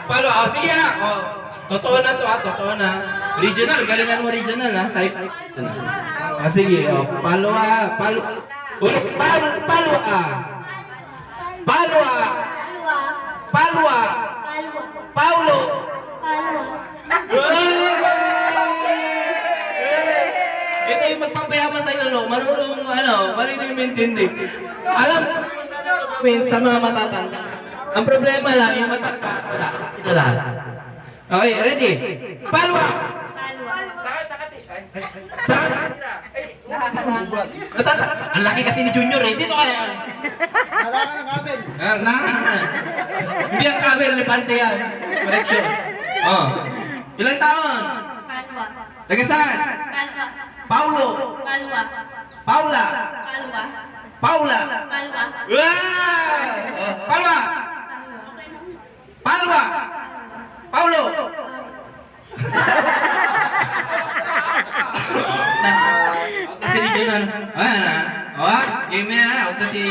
Palo, oh, sige ha. Oh. Totoo na to ha, totoo na. Regional, galingan mo regional ha. Ah, sige, oh. Palo ha, palo. Ulit, palo ha. Palo ha. Palo ha. Paulo. Ito yung magpapayaman sa iyo, marunong, marunong maintindihan. Alam, sa mga matatanda. Ang problema lang, yung matanda, wala. Sila lahat. Okay, ready? Palwa! Saan? Ang laki kasi ni Junior eh. Dito kaya. Harangan ng kabel. Hindi ang kabel, lepante yan. Correction. Oh. Ilang taon? Taga saan? Paulo. Paula. Paula. Palwa. Palwa. Paulo. Kasi ni Jonan. Game na. Auto si...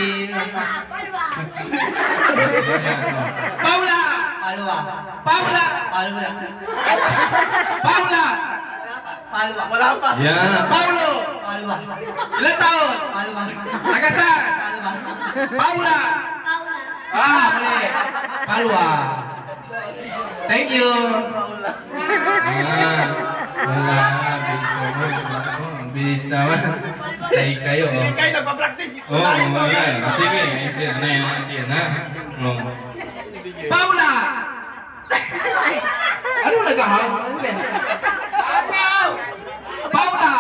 Paula. Palwa. Paula. Palwa. Paula. Palwa. Wala pa. Yan. Paulo. Palwa. Ilang taon? Palwa. Taga saan? Palwa. Paula. Mali. Palwa. Thank you. Wala. Bilis naman. Stay kayo. Sige kayo, nagpa-practice. Oo, yan. Sige. Ano yan ha? Paula! Ano nag-ahang? Ano yan? Paula!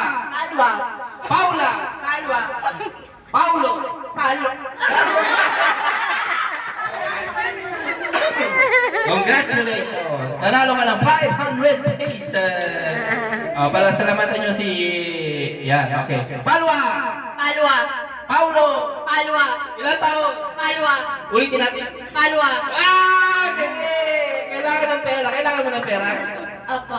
Paula! Paulo! Congratulations! Nanalo ka ng 500 pesos! Para salamatan nyo si... Yan, okay. Palwa! Paulo! Ilan taon? Ulitin natin. Kasi! Kailangan ng pera. Kailangan mo ng pera. Opo.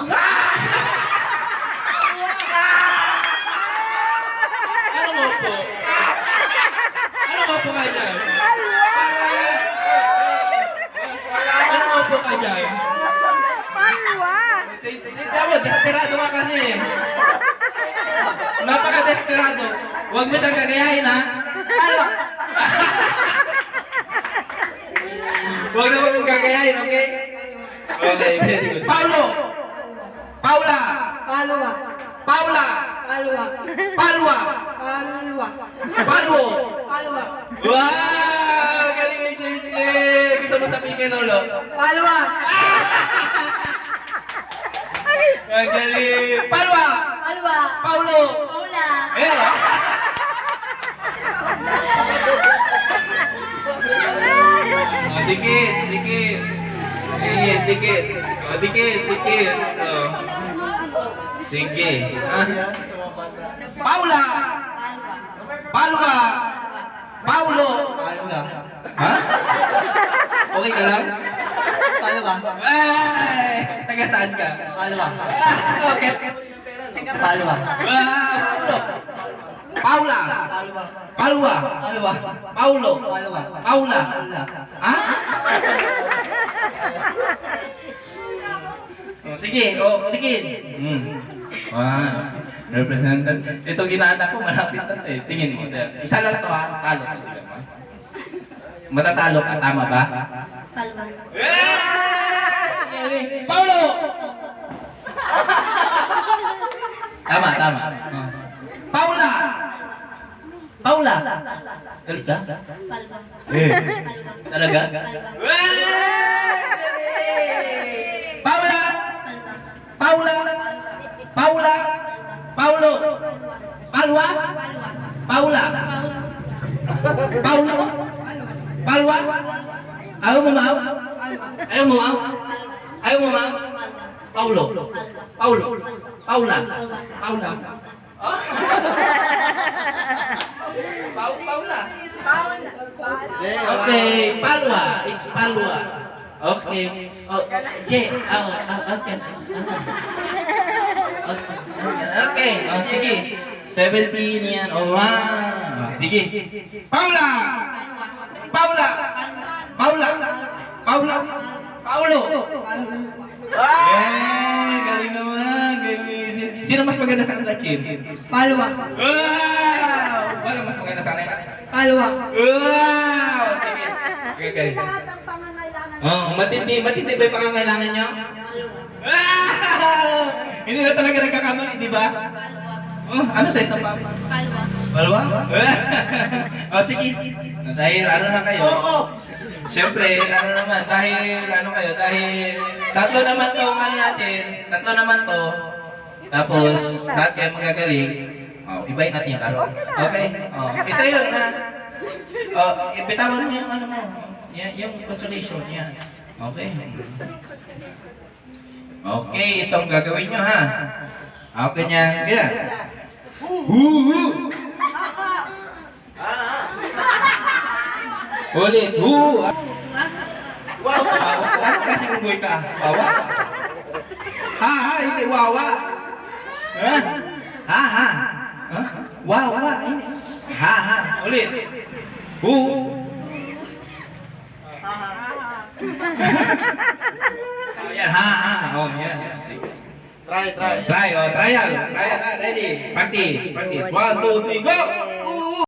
Ano mo po? Ano mo po ka dyan? Ano mo po ka dyan? Tama, desperado ka kasi. Napaka-desperado. Huwag mo siyang gagayahin, ha? Huwag na mong gagayahin, okay? Okay, very good. Paulo! Paula! Paula! Palwa! Palwo! Wow! Galing ni JJ! Gusto mo sabihin, Lolo? Ang galing! Palwa! Paulo! Ayan, ha? Dikit. Dikit. Sige. Paula! Palwa! Paulo! Palwa. Ha? Okay ka lang? Palwa. Ay! Taga saan ka? Palwa. Okay. Palwa. Paulo! Paula! Palwa. Palwa! Palwa. Paulo! Palwa. Paula! Ha? Sige, tingin. Representative. Ito ginaanak ko, malapit na ito eh. Tingin mo. Isa lang to ha, talo. Matatalo ka, tama ba? Paulo! Tama. Paula! Galit ka? Talaga? Paula! Paulo! Palwa? Paula! Paulo? Palwa? Ayaw mo maaw? Paulo? Paula? Paula? Okay, Palwa. It's Palwa. Okay. Okay. Okay. Sige. 17 yan. Sige. Paula! Paulo. Eh, galing naman. Galing. Sino mas maganda sa kanila, Chin? Palwa. Wow! Wala mas maganda sa kanila. Palwa. Wow! Sige. Okay. Lahat ang pangangailangan. Oh, matindi ba yung pangangailangan nyo? Wow! Hindi na talaga nagkakamali, di ba? Oh, ano size ng papa? Palwa. Balwa? Oh, sige. Dahil ano na kayo? Oo. Siyempre, ano naman, dahil tatlo naman to ang ano natin, tatlo naman to, tapos lahat kayo magagaling, oh, ibayin natin yung laro. Okay? Oh, ito yun na, oh, bitawan mo yung ano mo, yung consolation, yan. Okay? Okay, itong gagawin nyo ha. Okay niya, kaya. Hoo! Ulit, hoo! Wow! Ano kasi unggoy ka? Wawa? Ha? Hindi, wawa! Ha? Wawa! Hindi. Ha? Ulit! Hoo! Ayan, ha? Oh, yan. Sige. Try. Trial. Ready? Practice. 1, 2, 3, go!